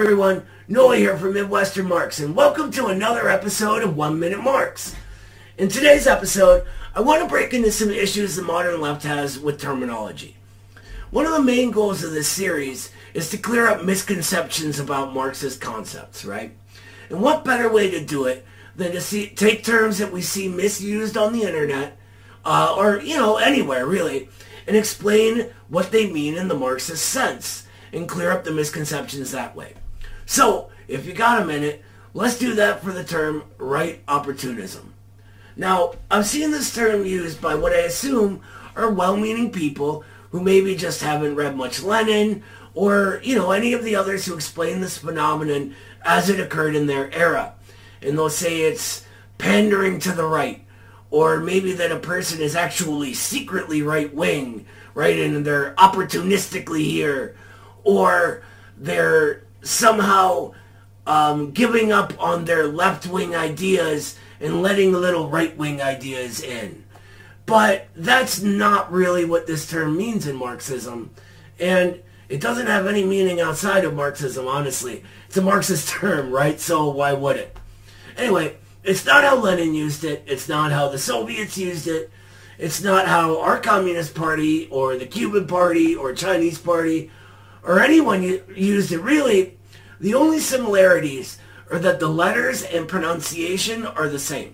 everyone, Noah here from Midwestern Marx, and welcome to another episode of 1 Minute Marx. In today's episode, I want to break into some issues the modern left has with terminology. One of the main goals of this series is to clear up misconceptions about Marxist concepts, right? And what better way to do it than to take terms that we see misused on the internet, or anywhere really, and explain what they mean in the Marxist sense, and clear up the misconceptions that way. So, if you got a minute, let's do that for the term right opportunism. Now, I've seen this term used by what I assume are well-meaning people who maybe just haven't read much Lenin, or, any of the others who explain this phenomenon as it occurred in their era. And they'll say it's pandering to the right, or maybe that a person is actually secretly right-wing, right, and they're opportunistically here, or they're somehow giving up on their left-wing ideas and letting little right-wing ideas in. But that's not really what this term means in Marxism, and it doesn't have any meaning outside of Marxism, honestly. It's a Marxist term, right? So why would it? Anyway, it's not how Lenin used it. It's not how the Soviets used it. It's not how our Communist Party or the Cuban Party or Chinese Party or anyone used it. Really, the only similarities are that the letters and pronunciation are the same.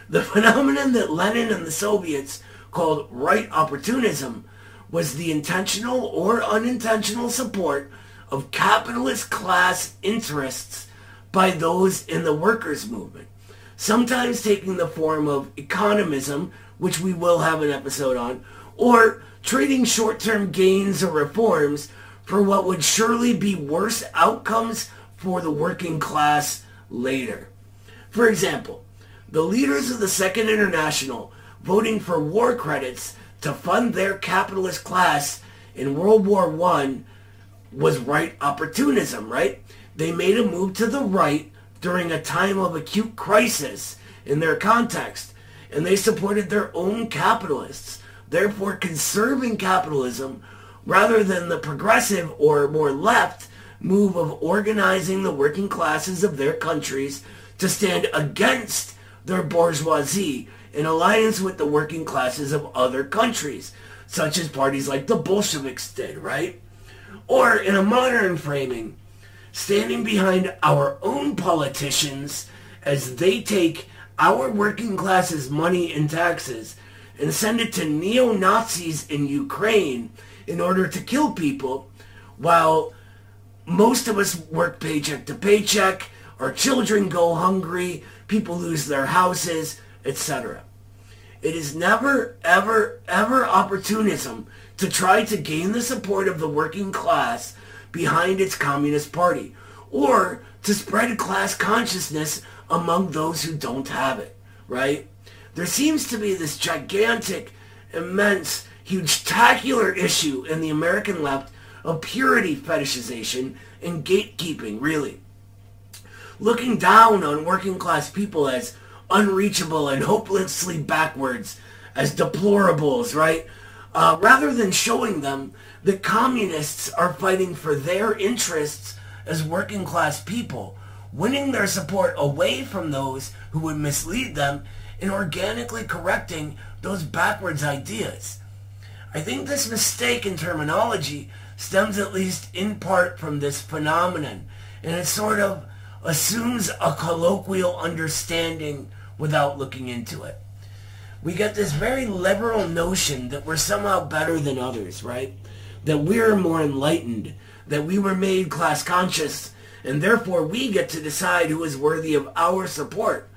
The phenomenon that Lenin and the Soviets called right opportunism was the intentional or unintentional support of capitalist class interests by those in the workers' movement, sometimes taking the form of economism, which we will have an episode on, or trading short-term gains or reforms for what would surely be worse outcomes for the working class later. For example, the leaders of the Second International voting for war credits to fund their capitalist class in World War I was right opportunism, right? They made a move to the right during a time of acute crisis in their context, and they supported their own capitalists, therefore conserving capitalism rather than the progressive or more left move of organizing the working classes of their countries to stand against their bourgeoisie in alliance with the working classes of other countries, such as parties like the Bolsheviks did, right? Or in a modern framing, standing behind our own politicians as they take our working class's money and taxes and send it to neo-Nazis in Ukraine in order to kill people, while most of us work paycheck to paycheck, our children go hungry, people lose their houses, etc. It is never, ever, ever opportunism to try to gain the support of the working class behind its Communist Party, or to spread class consciousness among those who don't have it, right? There seems to be this gigantic, immense, huge-tacular issue in the American left of purity fetishization and gatekeeping, really. Looking down on working class people as unreachable and hopelessly backwards, as deplorables, right? Rather than showing them that communists are fighting for their interests as working class people, winning their support away from those who would mislead them and organically correcting those backwards ideas. I think this mistake in terminology stems at least in part from this phenomenon, and it sort of assumes a colloquial understanding without looking into it. We get this very liberal notion that we're somehow better than others, right? That we're more enlightened, that we were made class conscious, and therefore we get to decide who is worthy of our support,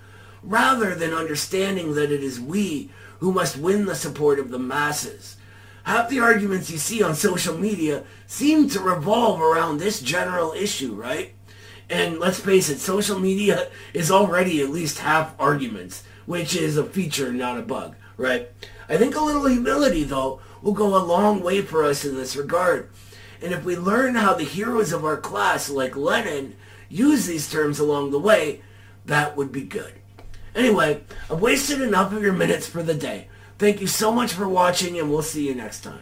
rather than understanding that it is we who must win the support of the masses. Half the arguments you see on social media seem to revolve around this general issue, right? And let's face it, social media is already at least half arguments, which is a feature, not a bug, right? I think a little humility, though, will go a long way for us in this regard. And if we learn how the heroes of our class, like Lenin, use these terms along the way, that would be good. Anyway, I've wasted enough of your minutes for the day. Thank you so much for watching, and we'll see you next time.